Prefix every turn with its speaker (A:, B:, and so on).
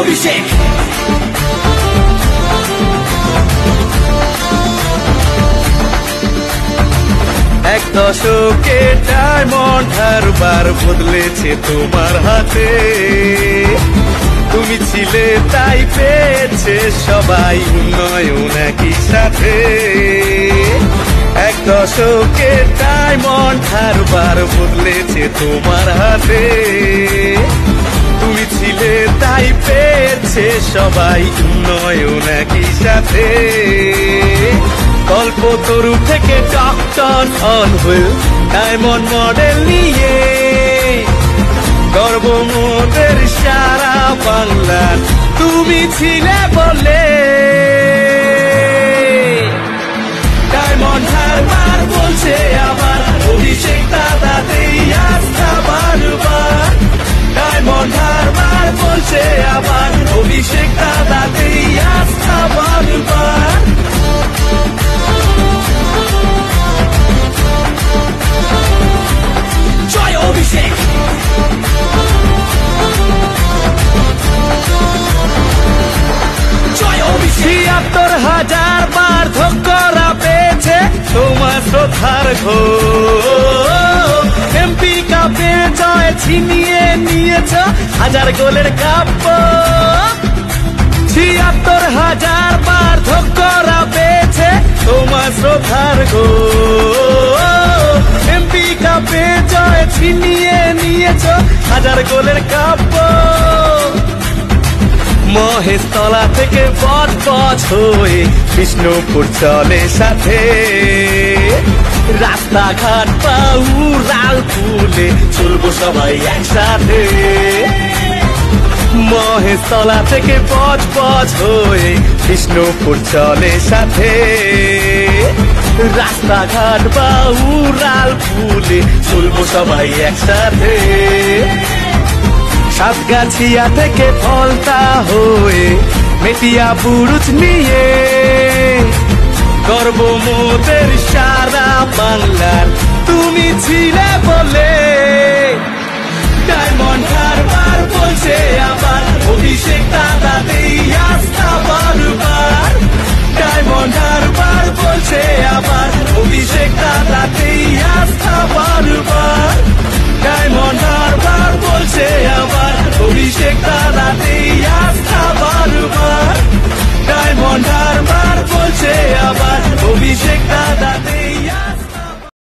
A: অভিষেক।
B: এক দশকে ডায়মন্ড হারবার বদলেছে তোমার হাতে। তুমি ছিলে তাই পেয়েছে সবাই উন্নয়ন একই সাথে। এক দশকে ডায়মন্ড হারবার বদলেছে তোমার হাতে। তুমি ছিলে তাই পেয়েছে সবাই উন্নয়ন একই সাথে। কল্পতরু থেকে ডক্টর অন হয়ে ডায়মন্ড মডেল নিয়ে গর্ব মোদের সারা বাংলার তুমি ছিলে বলে। ডায়মন্ড হারবার বলছে আবার অভিষেক দাদাতেই আস্থা বারবার। ডায়মন্ড হারবার বলছে আবার অভিষেক দাদাতেই আস্থা বারবার।
A: জয় অভিষেক।
B: ৭৭,০০০ বার্ধক্যরা পেয়েছে তোমার শ্রদ্ধার ঘোষ। এমপি কাপে জয় ছিনিয়ে নিয়েছ হাজার গোলের কাব্য। ৭৬,০০০ বার্ধক্যরা পেয়েছে তোমার শ্রদ্ধার ঘোষ। এমপি কাপে জয় ছিনিয়ে নিয়েছ হাজার গোলের কাব্য। মহেশতলা থেকে বটবট হয়ে বিষ্ণুপুর চলে সাথে। রাস্তাঘাট পা উড়াল ফুলে চলবো সবাই একসাথে। মহেশতলা থেকে বটবট হয়ে বিষ্ণুপুর চলে সাথে। রাস্তাঘাট বা উড়াল ফুলে চলবো সবাই একসাথে। সাতগাছিয়া থেকে ফলতা হয়ে মেটিয়া বুরুজ নিয়ে গর্ব মোদের সারা বাংলার তুমি ছিলে বলে। ডায়মন্ড হারবার বলছে আবার অভিষেক দাদাতেই আস্থা বারবার। ডায়মন্ড হারবার